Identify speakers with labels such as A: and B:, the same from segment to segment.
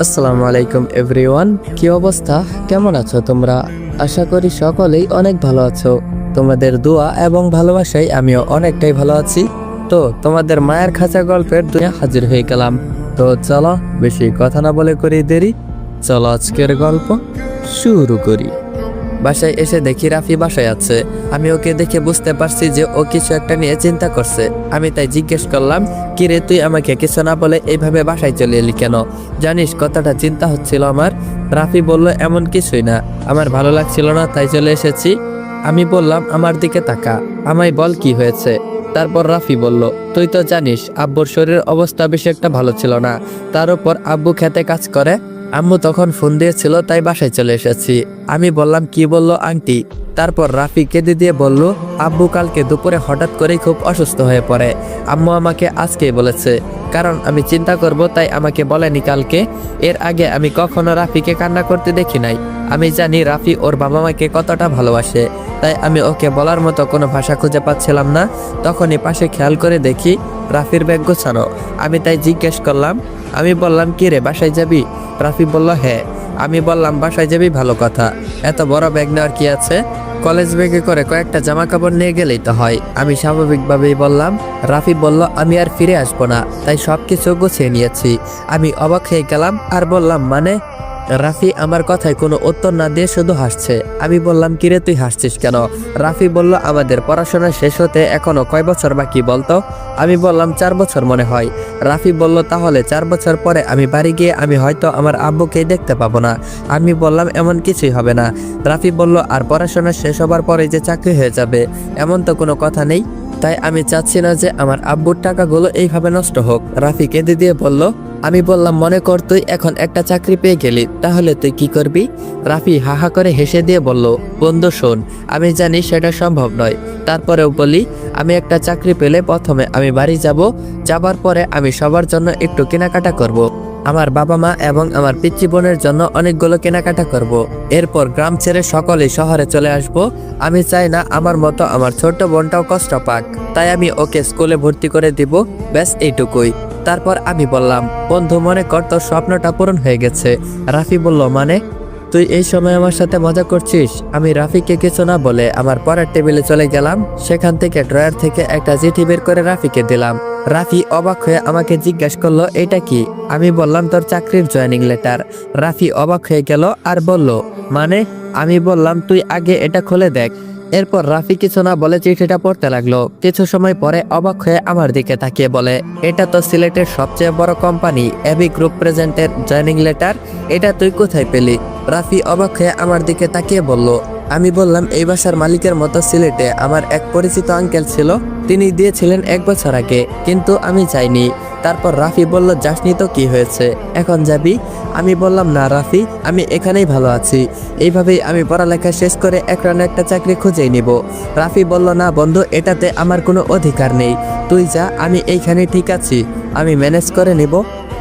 A: আসসালামু আলাইকুম এভরিওয়ান, কি অবস্থা, কেমন আছো তোমরা? আশা করি সকলেই অনেক ভালো আছো। তোমাদের দোয়া এবং ভালোবাসায় আমিও অনেকটাই ভালো আছি। তো তোমাদের মায়ের খাঁচা গল্পের দুনিয়া হাজির হয়ে গেলাম। তো চলো বেশি কথা না বলে করি দেরি, চলো আজকের গল্প শুরু করি। বাসায় এসে দেখি রাফি বাসায় আছে। আমি ওকে দেখে বুঝতে পারছি যে ও কিছু একটা নিয়ে চিন্তা করছে। আমি তাই জিজ্ঞেস করলাম, কিরে তুই আমাকে কিছু না বলে এইভাবে বাসায় চলে এলি কেন? জানিস কতটা চিন্তা হচ্ছিল আমার। রাফি বলল, এমন কিছুই না, আমার ভালো লাগছিল না তাই চলে এসেছি। আমি বললাম, আমার দিকে তাকা, আমায় বল কি হয়েছে। তারপর রাফি বলল, তুই তো জানিস আব্বুর শরীরের অবস্থা বেশি একটা ভালো ছিল না, তার উপর আব্বু খেতে কাজ করে। আম্মু তখন ফোন দিয়েছিল তাই বাসায় চলে এসেছি। আমি বললাম, কি বললো আন্টি? তারপর রাফি কেঁদে দিয়ে বলল, আব্বু কালকে দুপুরে হঠাৎ করেই খুব অসুস্থ হয়ে পড়ে। আম্মু আমাকে আজকেই বলেছে, কারণ আমি চিন্তা করব তাই আমাকে বলেনি কালকে। এর আগে আমি কখনো রাফিকে কান্না করতে দেখি নাই। আমি জানি রাফি ওর বাবা মাকে কতটা ভালোবাসে, তাই আমি ওকে বলার মতো কোনো ভাষা খুঁজে পাচ্ছিলাম না। তখনই পাশে খেয়াল করে দেখি রাফির ব্যাগ গোছানো। আমি তাই জিজ্ঞেস করলাম, আমি বললাম, কি রে বাসায় যাবি? রাফি বলল, হ্যাঁ। আমি বললাম, বাসায় যাবি ভালো কথা, এত বড় ব্যাগ নেওয়ার কি আছে? কলেজ ব্যাগে করে কয়েকটা জামা কাপড় নিয়ে গেলেই তো হয়। আমি স্বাভাবিকভাবেই বললাম। রাফি বলল, আমি আর ফিরে আসবো না, তাই সবকিছু গুছিয়ে নিয়েছি। আমি অবাক হয়ে গেলাম আর বললাম, মানে? রাফি আমার কথায় কোনো উত্তর না দিয়ে শুধু হাসছে। আমি বললাম, কিরে তুই হাসছিস কেন? রাফি বলল, আমাদের পড়াশোনা শেষ হতে এখনো কয় বছর বাকি বলতো? আমি বললাম, 4 বছর মনে হয়। রাফি বলল, তাহলে 4 বছর পরে আমি বাড়ি গিয়ে আমি হয়তো আমার আব্বুকেই দেখতে পাবো না। আমি বললাম, এমন কিছুই হবে না। রাফি বলল, আর পড়াশোনা শেষ হবার পরে যে চাকরি হয়ে যাবে এমন তো কোনো কথা নেই, তাই আমি চাচ্ছি না যে আমার আব্বুর টাকাগুলো এইভাবে নষ্ট হোক। রাফি কেঁদে দিয়ে বলল। আমি বললাম, মনে কর তুই এখন একটা চাকরি পেয়ে গেলি, তাহলে তুই কি করবি? রাফি হাহা করে হেসে দিয়ে বলল, বন্ধু শোন, আমি জানি সেটা সম্ভব নয়, তারপরেও বলি, আমি একটা চাকরি পেলে প্রথমে আমি বাড়ি যাব, যাবার পরে আমি সবার জন্য একটু কেনাকাটা করব। আমার বাবা মা এবং আমার পিচ্চি বোনের জন্য অনেকগুলো কেনাকাটা করব। এরপর গ্রাম ছেড়ে সকলেই শহরে চলে আসব। আমি চাই না আমার মতো আমার ছোট্ট বোনটাও কষ্ট পাক, তাই আমি ওকে স্কুলে ভর্তি করে দিব, ব্যাস এইটুকুই। তারপর আমি বললাম, বন্ধু মনে কর তোর স্বপ্নটা পূরণ হয়ে গেছে। রাফি বলল, মানে? তুই এই সময় আমার সাথে মজা করছিস? আমি রাফিকে কিছু না বলে আমার পড়ার টেবিলে চলে গেলাম। সেখান থেকে ড্রয়ার থেকে একটা চিঠি বের করে রাফিকে দিলাম। রাফি অবাক হয়ে আমাকে জিজ্ঞেস করলো, এটা কি? আমি বললাম, তোর চাকরির জয়েনিং লেটার। রাফি অবাক হয়ে গেল আর বলল, মানে? আমি বললাম, তুই আগে এটা খুলে দেখ। এরপর রাফি কিছু না বলে চিঠিটা পড়তে লাগলো। কিছু সময় পরে অবাক হয়ে আমার দিকে তাকিয়ে বলে, এটা তো সিলেটের সবচেয়ে বড় কোম্পানি এবি গ্রুপ প্রেজেন্টের জয়েনিং লেটার, এটা তুই কোথায় পেলি? রাফি অবাক হয়ে আমার দিকে তাকিয়ে বলল। আমি বললাম, এই বাসার মালিকের মতো সিলেটে আমার এক পরিচিত আঙ্কেল ছিল, তিনি দিয়েছিলেন 1 বছর আগে, কিন্তু আমি চাইনি। তারপর রাফি বলল, যাসনি তো কি হয়েছে, এখন যাবি? আমি বললাম, না রাফি, আমি এখানেই ভালো আছি, এইভাবেই আমি পড়ালেখা শেষ করে একটা চাকরি খুঁজেই নিব। রাফি বলল, না বন্ধু, এটাতে আমার কোনো অধিকার নেই, তুই যা, আমি এইখানে ঠিক আছি, আমি ম্যানেজ করে নিব।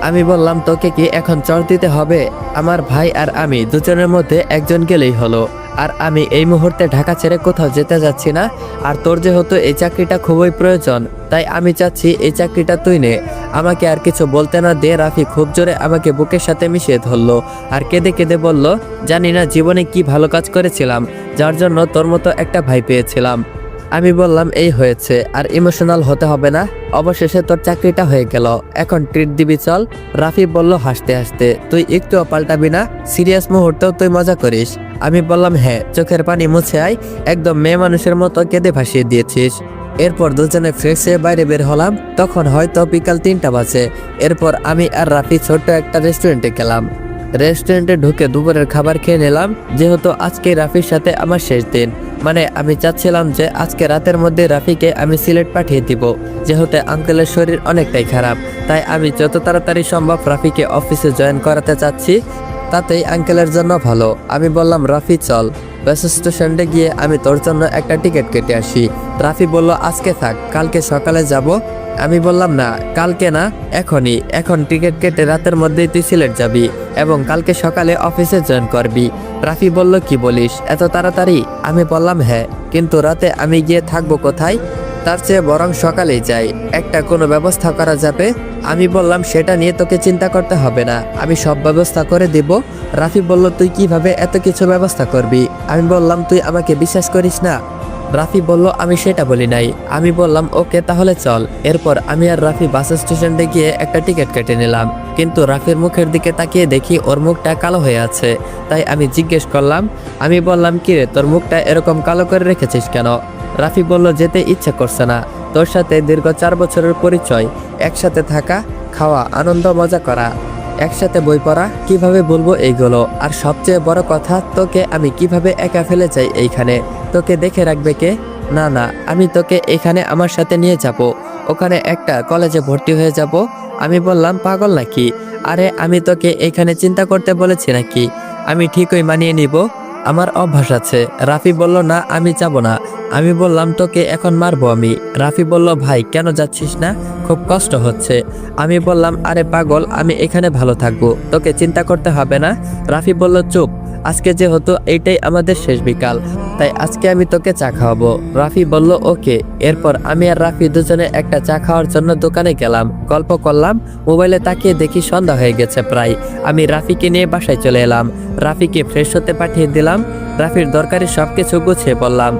A: আমি বললাম, তোকে কি এখন চড় দিতে হবে? আমার ভাই আর আমি দুজনের মধ্যে একজন গেলেই হলো, আর আমি এই মুহূর্তে ঢাকা ছেড়ে কোথাও যেতে যাচ্ছি না। আর তোর যেহেতু এই চাকরিটা খুবই প্রয়োজন, তাই আমি চাচ্ছি এই চাকরিটা তুই নে। আমাকে আর কিছু বলতে না দিয়ে রাফি খুব জোরে আমাকে বুকের সাথে মিশিয়ে ধরলো আর কেঁদে কেঁদে বলল, জানি না জীবনে কি ভালো কাজ করেছিলাম যার জন্য তোর মতো একটা ভাই পেয়েছিলাম। আমি বললাম, এই হয়েছে, আর ইমোশনাল হতে হবে না, অবশেষে তোর চাকরিটা হয়ে গেল, এখন ট্রিট দিবি চল। রাফি বলল হাসতে হাসতে, তুই একটুও পাল্টাবি না, সিরিয়াস মুহূর্তেও তুই মজা করিস। আমি বললাম, হ্যাঁ, চোখের পানি মুছে আয়, একদম মেয়ে মানুষের মতো কেঁদে ভাসিয়ে দিয়েছিস। এরপর দুজনে ফ্রেশ হয়ে বাইরে বের হলাম। তখন হয়তো বিকাল 3টা বাজে। এরপর আমি আর রাফি ছোট্ট একটা রেস্টুরেন্টে গেলাম। রেস্টুরেন্টে ঢুকে দুপুরের খাবার খেয়ে নিলাম, যেহেতু আজকে রাফির সাথে আমার শেষ দিন। মানে আমি চাচ্ছিলাম যে আজকে রাতের মধ্যে রাফিকে আমি সিলেট পাঠিয়ে দিব, যেহেতু আঙ্কেলের শরীর অনেকটাই খারাপ, তাই আমি যত তাড়াতাড়ি সম্ভব রাফিকে অফিসে জয়েন করাতে চাচ্ছি, তাতেই আঙ্কেলের জন্য ভালো। আমি বললাম, রাফি চল, বাস স্টেশনে গিয়ে আমি তোর জন্য একটা টিকিট কেটে আসি। রাফি বলল, আজকে থাক, কালকে সকালে যাব। আমি বললাম, না কালকে না, এখনই, এখন টিকিট কেটে রাতের মধ্যেই তুই সিলেট যাবি এবং কালকে সকালে অফিসে জয়েন করবি। রাফি বলল, কি বলিস, এত তাড়াতাড়ি? আমি বললাম, হ্যাঁ, কিন্তু রাতে আমি গিয়ে থাকবো কোথায়? তার চেয়ে বরং সকালেই যাই, একটা কোনো ব্যবস্থা করা যাবে। আমি বললাম সেটা নিয়ে তোকে চিন্তা করতে হবে না, আমি সব ব্যবস্থা করে দিব। রাফি বলল তুই কিভাবে এত কিছু ব্যবস্থা করবি? আমি বললাম তুই আমাকে বিশ্বাস করিস না? রাফি বলল আমি সেটা বলি নাই। আমি বললাম ওকে তাহলে চল। এরপর আমি আর রাফি বাস স্টেশনে গিয়ে একটা টিকিট কেটে নিলাম, কিন্তু রাফির মুখের দিকে তাকিয়ে দেখি ওর মুখটা কালো হয়ে আছে। তাই আমি জিজ্ঞেস করলাম, আমি বললাম কিরে তোর মুখটা এরকম কালো করে রেখেছিস কেন? রাফি বলল যেতে ইচ্ছে করছে না, তোর সাথে দীর্ঘ 4 বছরের পরিচয়, একসাথে থাকা, খাওয়া, আনন্দ মজা করা, একসাথে বই পড়া, কিভাবে বলবো এইগুলো? আর সবচেয়ে বড় কথা, তোকে আমি কিভাবে একা ফেলে যাই এইখানে? তোকে দেখে রাখবে কে? না না, আমি তোকে এখানে আমার সাথে নিয়ে যাব, ওখানে একটা কলেজে ভর্তি হয়ে যাব। আমি বললাম পাগল নাকি? আরে আমি তোকে এখানে চিন্তা করতে বলেছি নাকি? আমি ঠিকই মানিয়ে নিব, আমার অভ্যাস আছে। রাফি বলল না আমি যাব না। আমি বললাম তোকে এখন মারবো আমি। রাফি বলল ভাই কেন যাচ্ছিস না? খুব কষ্ট হচ্ছে। আমি বললাম আরে পাগল, আমি এখানে ভালো থাকবো, তোকে চিন্তা করতে হবে না। রাফি বলল চুপ, আজকে যেহেতু এইটাই আমাদের শেষ বিকাল, তাই আজকে আমি তোকে চা খাওয়াবো। রাফি বলল ওকে। এরপর আমি আর রাফি দুজনে একটা চা খাওয়ার জন্য দোকানে গেলাম, গল্প করলাম। মোবাইলে তাকিয়ে দেখি সন্ধ্যা হয়ে গেছে প্রায়। আমি রাফিকে নিয়ে বাসায় চলে এলাম, রাফিকে ফ্রেশ হতে পাঠিয়ে দিলাম। রাফির দরকারি সবকিছু গুছিয়ে বললাম।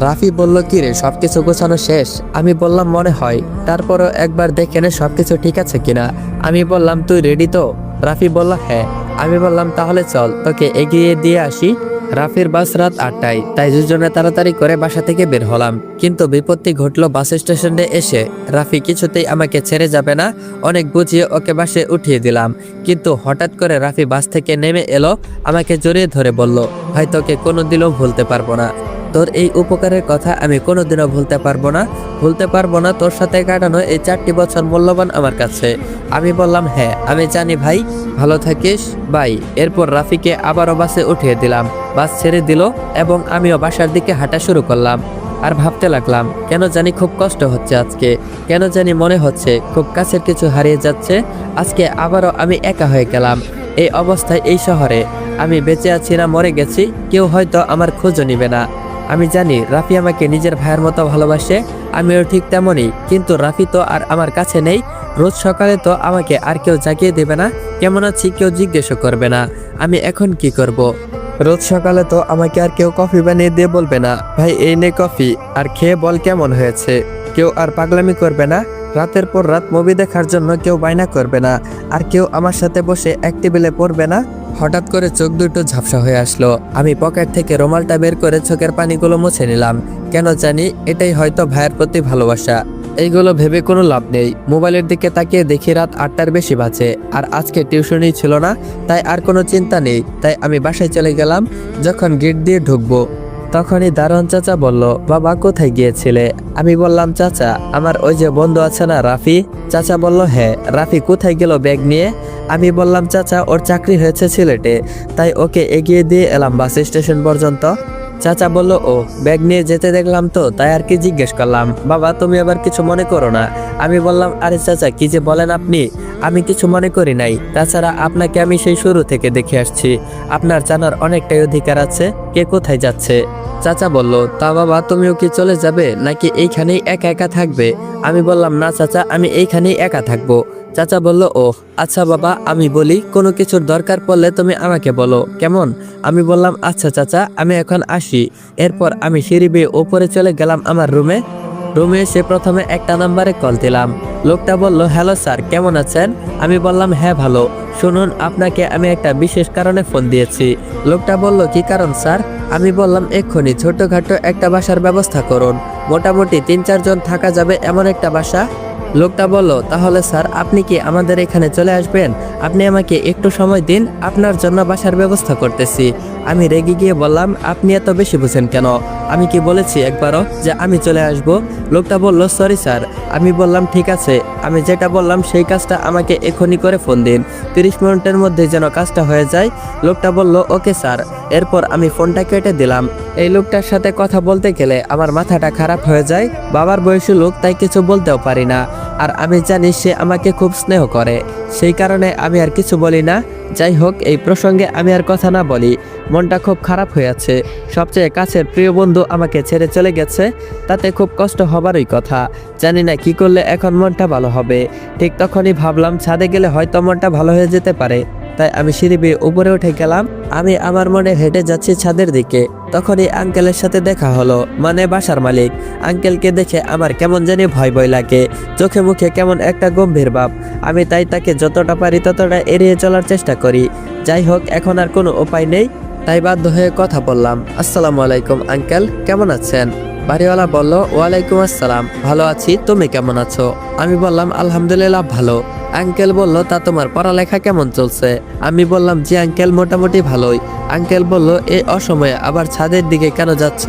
A: রাফি বলল কি রে সবকিছু গোছানো শেষ? আমি বললাম মনে হয়, তারপরও একবার দেখে নে সবকিছু ঠিক আছে কিনা। আমি বললাম তুই রেডি তো? রাফি বলল হ্যাঁ। আমি বললাম তাহলে চল তোকে এগিয়ে দিয়ে আসি। রাফির বাস রাত 8টায়, তাই দুজনে তাড়াতাড়ি করে বাসা থেকে বের হলাম। কিন্তু বিপত্তি ঘটলো বাস স্টেশনে এসে। রাফি কিছুতেই আমাকে ছেড়ে যাবে না, অনেক বুঝিয়ে ওকে বাসে উঠিয়ে দিলাম। কিন্তু হঠাৎ করে রাফি বাস থেকে নেমে এলো, আমাকে জড়িয়ে ধরে বলল ভাই তোকে কোনোদিনও ভুলতে পারবো না, তোর এই উপকারের কথা আমি কোনোদিনও ভুলতে পারবো না, ভুলতে পারবো না। তোর সাথে কাটানো এই 4টি বছর মূল্যবান আমার কাছে। আমি বললাম হ্যাঁ আমি জানি ভাই, ভালো থাকিস বাই। এরপর রাফিকে আবারও বাসে উঠিয়ে দিলাম, বাস ছেড়ে দিল এবং আমিও বাসার দিকে হাঁটা শুরু করলাম। আর ভাবতে লাগলাম কেন জানি খুব কষ্ট হচ্ছে আজকে, কেন জানি মনে হচ্ছে খুব কাছের কিছু হারিয়ে যাচ্ছে। আজকে আবারও আমি একা হয়ে গেলাম এই অবস্থায়। এই শহরে আমি বেঁচে আছি না মরে গেছি, কেউ হয়তো আমার খোঁজও নিবে না। আমি জানি রাফি আমাকে নিজের ভাইয়ের মতো ভালোবাসে, আমিও ঠিক তেমনই। কিন্তু রাফি তো আর আমার কাছে নেই। রোজ সকালে তো আমাকে আর কেউ জাগিয়ে দেবে না, কেমন আছি কেউ জিজ্ঞেসও করবে না। আমি এখন কি করব? রোজ সকালে তো আমাকে আর কেউ কফি বানিয়ে দিয়ে বলবে না ভাই এই নে কফি, আর খেয়ে বল কেমন হয়েছে। কেউ আর পাগলামি করবে না, রাতের পর রাত মুভি দেখার জন্য কেউ বায়না করবে না, আর কেউ আমার সাথে বসে এক টেবিলে পড়বে না। হঠাৎ করে চোখ দুটো ঝাপসা হয়ে আসলো। আমি পকেট থেকে রুমালটা বের করে চোখের পানিগুলো মুছে নিলাম। কেন জানি এটাই হয়তো ভাইয়ের প্রতি ভালোবাসা। এইগুলো ভেবে কোনো লাভ নেই। মোবাইলের দিকে তাকিয়ে দেখি রাত 8টার বেশি বাজে, আর আজকে টিউশনই ছিল না, তাই আর কোনো চিন্তা নেই। তাই আমি বাসায় চলে গেলাম। যখন গেট দিয়ে ঢুকবো তখনই দারোয়ান চাচা বলল বাবা কোথায় গিয়েছিলে? আমি বললাম চাচা আমার ওই যে বন্ধু আছে না রাফি। চাচা বলল হ্যাঁ, রাফি কোথায় গেল ব্যাগ নিয়ে? আমি বললাম চাচা ওর চাকরি হয়েছে সিলেটে, তাই ওকে এগিয়ে দিয়ে এলাম বাস স্টেশন পর্যন্ত। চাচা বলল ও ব্যাগ নিয়ে যেতে দেখলাম তো, তাই আর কি জিজ্ঞেস করলাম। বাবা তুমি আবার কিছু মনে করো না। আমি বললাম আরে চাচা কি যে বলেন আপনি, আমি কিছু মনে করি নাই। তাছাড়া আপনাকে আমি সেই শুরু থেকে দেখে আসছি, আপনার জানার অনেকটাই অধিকার আছে কে কোথায় যাচ্ছে। চাচা বলল তা বাবা তুমিও কি চলে যাবে নাকি এইখানেই একা একা থাকবে? আমি বললাম না চাচা আমি এইখানেই একা থাকবো। চাচা বলল ও আচ্ছা বাবা, আমি বলি কোনো কিছুর দরকার পড়লে তুমি আমাকে বলো কেমন? আমি বললাম আচ্ছা চাচা আমি এখন আসি। এরপর আমি সিঁড়ি বেয়ে ওপরে চলে গেলাম আমার রুমে এসে প্রথমে একটা নাম্বারে কল দিলাম। লোকটা বলল হ্যালো স্যার কেমন আছেন? আমি বললাম হ্যাঁ ভালো, শুনুন আপনাকে আমি একটা বিশেষ কারণে ফোন দিয়েছি। লোকটা বলল কি কারণ স্যার? আমি বললাম এক্ষুনি ছোটখাটো একটা বাসার ব্যবস্থা করুন, মোটামুটি 3-4 জন থাকা যাবে এমন একটা বাসা। লোকটা বলল তাহলে স্যার আপনি কি আমাদের এখানে চলে আসবেন? আপনি আমাকে একটু সময় দিন, আপনার জন্য বাসার ব্যবস্থা করতেছি। আমি রেগে গিয়ে বললাম আপনি এত বেশি বুঝেন কেন? আমি কি বলেছি একবারও যে আমি চলে আসব? লোকটা বলল সরি স্যার। আমি বললাম ঠিক আছে, আমি যেটা বললাম সেই কাজটা আমাকে এখনই করে ফোন দিন, 30 মিনিটের মধ্যে যেন কাজটা হয়ে যায়। লোকটা বলল ওকে স্যার। এরপর আমি ফোনটা কেটে দিলাম। এই লোকটার সাথে কথা বলতে গেলে আমার মাথাটা খারাপ হয়ে যায়। বাবার বয়সী লোক, তাই কিছু বলতেও পারি না। আর আমি জানি সে আমাকে খুব স্নেহ করে, সেই কারণে আমি আর কিছু বলি না। যাই হোক, এই প্রসঙ্গে আমি আর কথা না বলি। মনটা খুব খারাপ হয়ে আছে। সবচেয়ে কাছের প্রিয় বন্ধু আমাকে ছেড়ে চলে গেছে, তাতে খুব কষ্ট হবারই কথা। জানি না কি করলে এখন মনটা ভালো হবে। ঠিক তখনই ভাবলাম ছাদে গেলে হয়তো মনটা ভালো হয়ে যেতে পারে। তাই আমি সিঁড়ি বেয়ে উপরে উঠে গেলাম। আমি আমার মনে হেঁটে যাচ্ছি ছাদের দিকে। তখনই আঙ্কেলের সাথে দেখা হলো, মানে বাসার মালিক। আঙ্কেলকে দেখে আমার কেমন জানি ভয় ভয় লাগে, চোখে মুখে কেমন একটা গম্ভীর ভাব। আমি তাই তাকে যতটা পারি ততটা এড়িয়ে চলার চেষ্টা করি। যাই হোক, এখন আর কোনো উপায় নেই, তাই বাধ্য হয়ে কথা বললাম। আসসালামু আলাইকুম আঙ্কেল, কেমন আছেন? বাড়িওয়ালা বলল, ওয়ালাইকুম আসসালাম, ভালো আছি, তুমি কেমন আছো? আমি বললাম, আলহামদুলিল্লাহ ভালো। আঙ্কেল বলল, তা তোমার পড়ালেখা কেমন চলছে? আমি বললাম, জি আঙ্কেল, মোটামুটি ভালোই। আঙ্কেল বলল, এই অসময়ে আবার ছাদের দিকে কেন যাচ্ছ?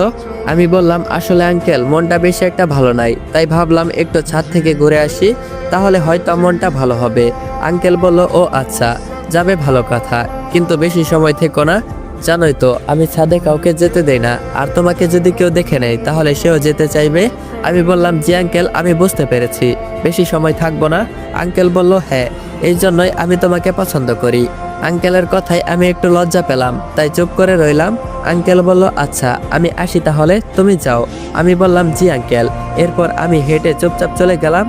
A: আমি বললাম, আসলে আঙ্কেল, মনটা বেশি একটা ভালো নাই, তাই ভাবলাম একটু ছাদ থেকে ঘুরে আসি, তাহলে হয়তো মনটা ভালো হবে। আঙ্কেল বলল, ও আচ্ছা, যাবে, ভালো কথা, কিন্তু বেশি সময় থেকো না। জানোই তো আমি ছাদে কাউকে যেতে দেই না, আর তোমাকে যদি কেউ দেখে নেয় তাহলে সেও যেতে চাইবে। আমি বললাম, জি আঙ্কেল, আমি বুঝতে পেরেছি, বেশি সময় থাকবো না। আঙ্কেল বলল, হ্যাঁ, এই জন্যই আমি তোমাকে পছন্দ করি। আঙ্কেলের কথায় আমি একটু লজ্জা পেলাম, তাই চুপ করে রইলাম। আঙ্কেল বলল, আচ্ছা আমি আসি তাহলে, তুমি যাও। আমি বললাম, জি আঙ্কেল। এরপর আমি হেঁটে চুপচাপ চলে গেলাম।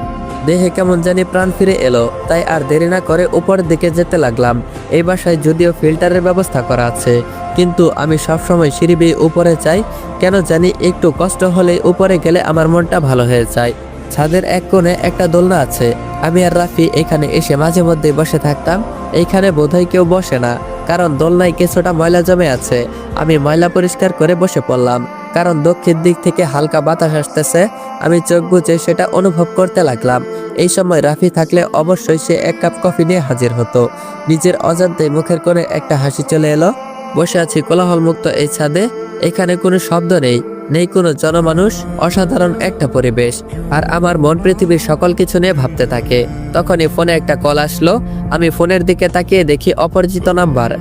A: দেহে কেমন জানি প্রাণ ফিরে এলো, তাই আর দেরি না করে উপরের দিকে যেতে লাগলাম। এই বাসায় যদিও ফিল্টারের ব্যবস্থা করা আছে, কিন্তু আমি সবসময় সিঁড়ি বেয়ে উপরে যাই। কেন জানি একটু কষ্ট হলে উপরে গেলে আমার মনটা ভালো হয়ে যায়। ছাদের এক কোণে একটা দোলনা আছে। আমি আর রাফি এখানে এসে মাঝে মধ্যে বসে থাকতাম। এইখানে বোধহয় কেউ বসে না, কারণ দোলনায় কিছুটা ময়লা জমে আছে। আমি ময়লা পরিষ্কার করে বসে পড়লাম, কারণ দক্ষিণ দিক থেকে হালকা বাতাস আসতেছে। আমি চোখ বুজে সেটা অনুভব করতে লাগলাম। এই সময় রাফি থাকলে অবশ্যই সে এক কাপ কফি নিয়ে হাজির হতো। নিজের অজান্তে মুখের কোণে একটা হাসি চলে এলো। বসে আছি কোলাহল মুক্ত এই ছাদে। এখানে কোনো শব্দ নেই, নেই কোনো জনমানুষ, অসাধারণ একটা পরিবেশ। আর আমার মন পৃথিবীর সকল কিছু নিয়ে ভাবতে থাকে। তখনই ফোনে একটা কল আসলো। আমি ফোনের দিকে তাকিয়ে দেখি অপরিচিত নাম্বার।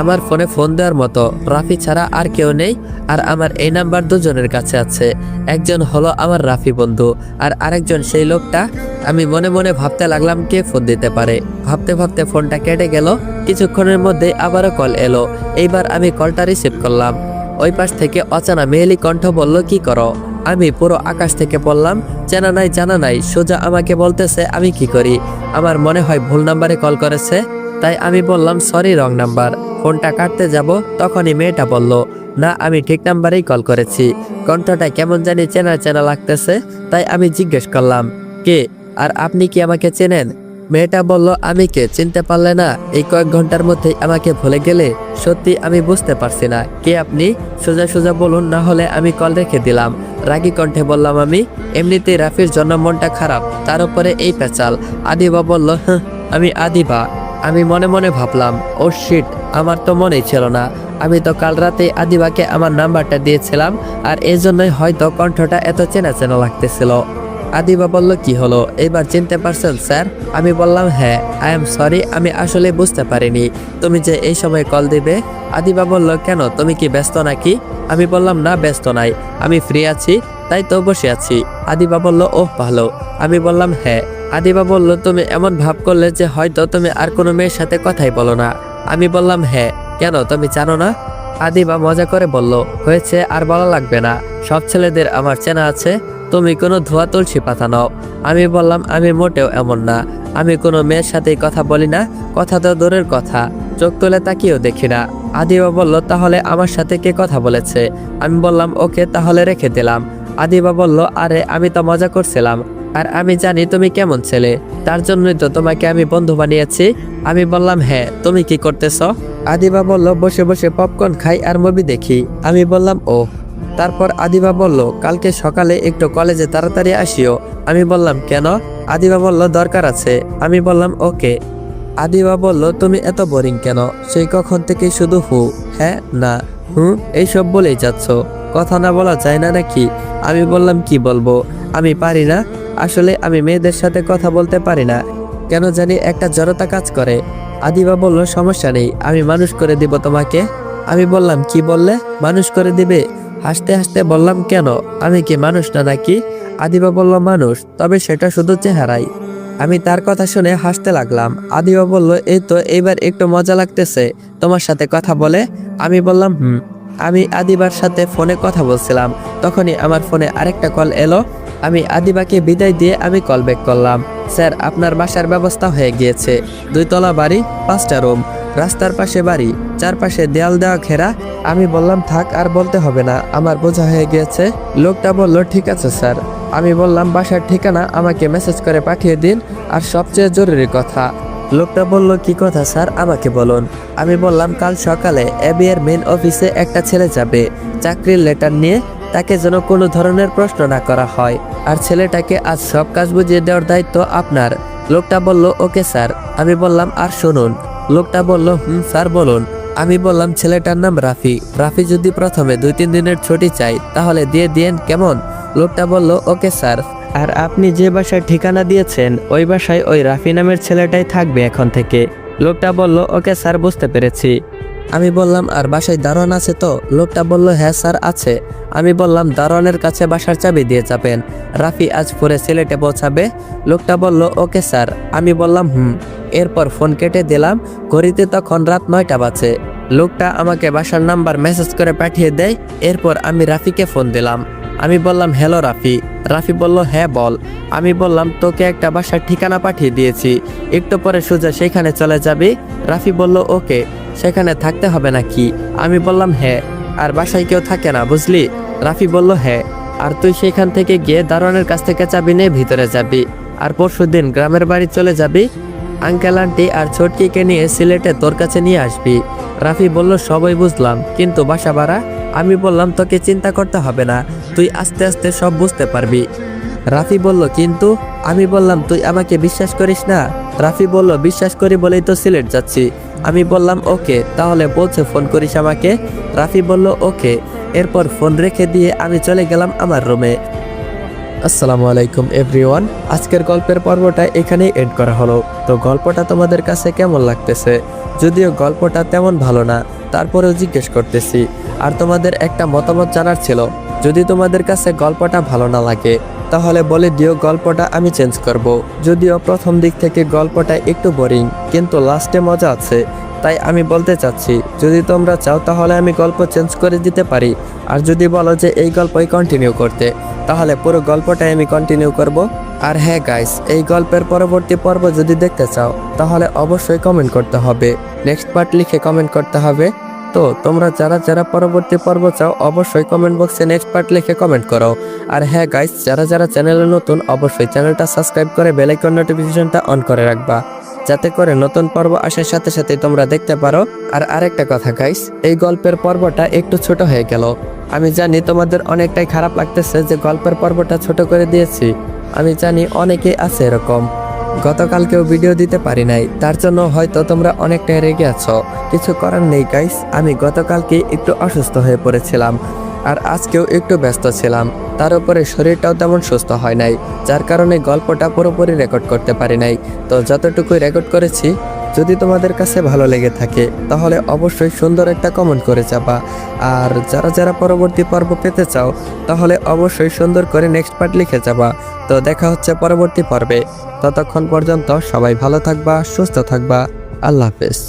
A: আমার ফোনে ফোন দেওয়ার মতো রাফি ছাড়া আর কেউ নেই, আর আমার এই নাম্বার দুজনের কাছে আছে। একজন হলো আমার রাফি বন্ধু, আর আরেকজন সেই লোকটা। আমি মনে মনে ভাবতে লাগলাম কে ফোন দিতে পারে। ভাবতে ভাবতে ফোনটা কেটে গেল। কিছুক্ষণের মধ্যে আবারও কল এলো। এইবার আমি কলটা রিসিভ করলাম। ওই পাশ থেকে অচেনা মেয়েলি কণ্ঠ বলল, কি করো? আমি পুরো আকাশ থেকে বললাম, চেনা নাই জানা নাই, সোজা আমাকে বলতেছে আমি কি করি। আমার মনে হয় ভুল নাম্বারে কল করেছে, তাই আমি বললাম, সরি, রং নাম্বার। ফোনটা কাটতে যাব, তখনই মেয়েটা বলল, না, আমি ঠিক নাম্বারেই কল করেছি। কণ্ঠটা কেমন জানি চেনা চেনা লাগতেছে, তাই আমি জিজ্ঞেস করলাম, কে, আর আপনি কি আমাকে চেনেন? মেয়েটা বলল, আমি কে, চিনতে পারলে না? এই কয়েক ঘন্টার মধ্যেই আমাকে ভুলে গেলে? সত্যি আমি বুঝতে পারছি না, কে আপনি? সোজা সোজা বলুন, না হলে আমি কল রেখে দিলাম। রাগী কণ্ঠে বললাম আমি। এমনিতেই রাফির জন্য মনটা খারাপ, তার উপরে এই পেঁচাল। আদিবা বলল, হ্যাঁ, আমি আদিবা। আমি মনে মনে ভাবলাম, ও শিট, আমার তো মনেই ছিল না। আমি তো কাল রাতে আদিবাকে আমার নাম্বারটা দিয়েছিলাম, আর এই জন্যই হয়তো কণ্ঠটা এত চেনা চেনা লাগতেছিল। আদিবা বলল, কি হলো, এবার চিনতে পারছেন স্যার? আমি বললাম, হ্যাঁ, আই এম সরি, আমি আসলে বুঝতে পারিনি তুমি যে এই সময় কল দিবে। আদিবা বলল, কেন, তুমি কি ব্যস্ত নাকি? আমি বললাম, না, ব্যস্ত নাই, আমি ফ্রি আছি, তাই তো বসে আছি। আদিবা বলল, ওহ ভালো। আমি বললাম, হ্যাঁ। আদিবা বলল, তুমি এমন ভাব করলে যে হয়তো তুমি আর কোনো মেয়ের সাথে কথাই বলো না। আমি বললাম, হ্যাঁ, কেন, তুমি জানো না? আদিবা মজা করে বলল, হয়েছে, আর বলা লাগবে না, সব ছেলেদের আমার চেনা আছে, তুমি কোনো ধোয়া তুলসী পাতা নাও। আমি বললাম, আমি মোটেও এমন না, আমি কোনো মেয়ের সাথেই কথা বলি না, কথা তো দূরের কথা, চোখ তুলে তাকিয়েও দেখি না। আদিবা বলল, তাহলে আমার সাথে কে কথা বলেছে? আমি বললাম, ওকে, তাহলে রেখে দিলাম। আদিবা বলল, আরে আমি তো মজা করছিলাম, আর আমি জানি তুমি কেমন ছেলে, তার জন্যই তো তোমাকে আমি বন্ধু বানিয়েছি। আমি বললাম, হ্যাঁ, তুমি কি করতেছ? আদিবা বলল, বসে বসে পপকর্ন খাই আর মুভি দেখি। আমি বললাম, ও। তারপর আদিবা বলল, কালকে সকালে একটু কলেজে তাড়াতাড়ি আসিও। আমি বললাম, কেন? আদিবা বলল, দরকার আছে। আমি বললাম, ওকে। আদিবা বলল, তুমি এত বোরিং কেন? সেই কখন থেকে শুধু হু, হ্যাঁ, না, হুম, এইসব বলেই যাচ্ছ, কথা না বলা যায় না নাকি? আমি বললাম, কি বলবো, আমি পারি না, আসলে আমি মেয়েদের সাথে কথা বলতে পারি না, কেন জানি একটা জড়তা কাজ করে। আদিবা বলল, সমস্যা নেই, আমি মানুষ করে দিব তোমাকে। আমি বললাম, কি বললে, মানুষ করে দিবে? হাসতে হাসতে বললাম, কেন, আমি কি মানুষ না নাকি? আদিবা বলল, মানুষ, তবে সেটা শুধু চেহারাই। আমি তার কথা শুনে হাসতে লাগলাম। আদিবা বলল, এই তো এইবার একটু মজা লাগতেছে তোমার সাথে কথা বলে। আমি বললাম আমি আদিবার সাথে ফোনে কথা বলছিলাম, তখনই আমার ফোনে আরেকটা কল এলো। আমি আদিবাকে বিদায় দিয়ে আমি কল ব্যাক করলাম। স্যার, আপনার বাসার ব্যবস্থা হয়ে গিয়েছে। 2 তলা বাড়ি, 5টা রুম, রাস্তার পাশে বাড়ি, চারপাশে দেয়াল দেওয়া ঘেরা। আমি বললাম, থাক আর বলতে হবে না, আমার বোঝা হয়ে গিয়েছে। লোকটা বলল, ঠিক আছে স্যার। আমি বললাম, বাসার ঠিকানা আমাকে মেসেজ করে পাঠিয়ে দিন, আর সবচেয়ে জরুরি কথা। লোকটা বলল, কি কথা স্যার, আমাকে বলুন। আমি বললাম, কাল সকালে এবি এর মেন অফিসে একটা ছেলে যাবে চাকরির লেটার নিয়ে, তাকে যেন কোনো ধরনের প্রশ্ন না করা হয়, আর ছেলেটাকে আজ সব কাজ বুঝিয়ে দেওয়ার দায়িত্ব আপনার। লোকটা বলল, ওকে স্যার। আমি বললাম, আর শুনুন। লোকটা বলল, স্যার বলুন। আমি বললাম, ছেলেটার নাম রাফি। রাফি যদি প্রথমে 2-3 দিনের ছুটি চাই তাহলে দিয়ে দিয়েন, কেমন? লোকটা বলল, ওকে স্যার। আর আপনি যে বাসায় ঠিকানা দিয়েছেন ওই বাসায় ওই রাফি নামের ছেলেটাই থাকবে এখন থেকে। লোকটা বলল, ওকে স্যার, বুঝতে পেরেছি। আমি বললাম, আর বাসায় দারোয়ান আছে তো? লোকটা বলল, হ্যাঁ স্যার আছে। আমি বললাম, দারোয়ানের কাছে বাসার চাবি দিয়ে যাবেন, রাফি আজ ভোরে সিলেটে পৌঁছাবে। লোকটা বলল, ওকে স্যার। আমি বললাম, এরপর ফোন কেটে দিলাম। ঘড়িতে তখন রাত 9টা বাজে। লোকটা আমাকে বাসার নাম্বার মেসেজ করে পাঠিয়ে দেয়। এরপর আমি রাফিকে ফোন দিলাম। আমি বললাম, হ্যালো রাফি। রাফি বলল, হ্যাঁ বল। আমি বললাম, তোকে একটা বাসার ঠিকানা পাঠিয়ে দিয়েছি, একটু পরে সোজা সেখানে চলে যাবি। রাফি বলল, ওকে। সেখানে থাকতে হবে নাকি? আমি বললাম, হ্যাঁ। আর বাসায় কেউ থাকে না বুঝলি? রাফি বলল, হ্যাঁ। আর তুই সেখান থেকে গিয়ে দারোয়ানের কাছ থেকে চাবি নিয়ে ভিতরে যাবি, আর পরশুদিন গ্রামের বাড়ি চলে যাবি। আঙ্কেল আন্টি আর ছোটকিকে নিয়ে সিলেটে তোর কাছে নিয়ে আসবি। রাফি বলল, সবই বুঝলাম, কিন্তু বাসা ভাড়া? আমি বললাম, তোকে চিন্তা করতে হবে না, তুই আস্তে আস্তে সব বুঝতে পারবি। রাফি বলল, কিন্তু? আমি বললাম, তুই আমাকে বিশ্বাস করিস না? রাফি বলল, বিশ্বাস করি বলেই তো সিলেট যাচ্ছি। আমি বললাম, ওকে, তাহলে বলছে ফোন করিস আমাকে। রাফি বলল, ওকে। এরপর ফোন রেখে দিয়ে আমি চলে গেলাম আমার রুমে। আসসালামু আলাইকুম এভরিওয়ান, আজকের গল্পের পর্বটা এখানেই এন্ড করা হলো। তো গল্পটা তোমাদের কাছে কেমন লাগতেছে? যদিও গল্পটা তেমন ভালো না, তারপরেও জিজ্ঞেস করতেছি। আর তোমাদের একটা মতামত জানার ছিল, যদি তোমাদের কাছে গল্পটা ভালো না লাগে তাহলে বলে দিও, গল্পটা আমি চেঞ্জ করব। যদিও প্রথম দিক থেকে গল্পটা একটু বোরিং, কিন্তু লাস্টে মজা আছে, তাই আমি বলতে চাচ্ছি, যদি তোমরা চাও তাহলে আমি গল্প চেঞ্জ করে দিতে পারি। আর যদি বলো যে এই গল্পই কন্টিনিউ করতে, তাহলে পুরো গল্পটাই আমি কন্টিনিউ করব। আর হ্যাঁ গাইস, এই গল্পের পরবর্তী পর্ব যদি দেখতে চাও তাহলে অবশ্যই কমেন্ট করতে হবে, নেক্সট পার্ট লিখে কমেন্ট করতে হবে। তো তোমরা যারা যারা পরবর্তী পর্ব চাও অবশ্যই কমেন্ট বক্সে নেক্সট পার্ট লিখে কমেন্ট করো। আর হ্যাঁ গাইস, যারা যারা চ্যানেলে নতুন অবশ্যই চ্যানেলটা সাবস্ক্রাইব করে বেল আইকন নোটিফিকেশনটা অন করে রাখবা, যাতে করে নতুন পর্ব আসার সাথে সাথে তোমরা দেখতে পারো। আর আরেকটা কথা গাইস, এই গল্পের পর্বটা একটু ছোট হয়ে গেল। আমি জানি তোমাদের অনেকটাই খারাপ লাগতেছে যে গল্পের পর্বটা ছোট করে দিয়েছি। আমি জানি অনেকেই আছে এরকম, গতকালকেও ভিডিও দিতে পারি নাই, তার জন্য হয়তো তোমরা অনেকটাই রেগে আছো। কিছু করার নেই গাইস, আমি গতকালকে একটু অসুস্থ হয়ে পড়েছিলাম, আর আজকেও একটু ব্যস্ত ছিলাম। তার উপরে শরীরটাও তেমন সুস্থ হয় নাই, যার কারণে গল্পটা পুরোপুরি রেকর্ড করতে পারি নাই। তো যতটুকু রেকর্ড করেছি, যদি তোমাদের কাছে ভালো লেগে থাকে তাহলে অবশ্যই সুন্দর একটা কমেন্ট করে যাবা। আর যারা যারা পরবর্তী পর্ব পেতে চাও তাহলে অবশ্যই সুন্দর করে নেক্সট পার্ট লিখে যাবা। তো দেখা হচ্ছে পরবর্তী পর্বে, ততক্ষণ পর্যন্ত সবাই ভালো থাকবা, সুস্থ থাকবা। আল্লাহ হাফেজ।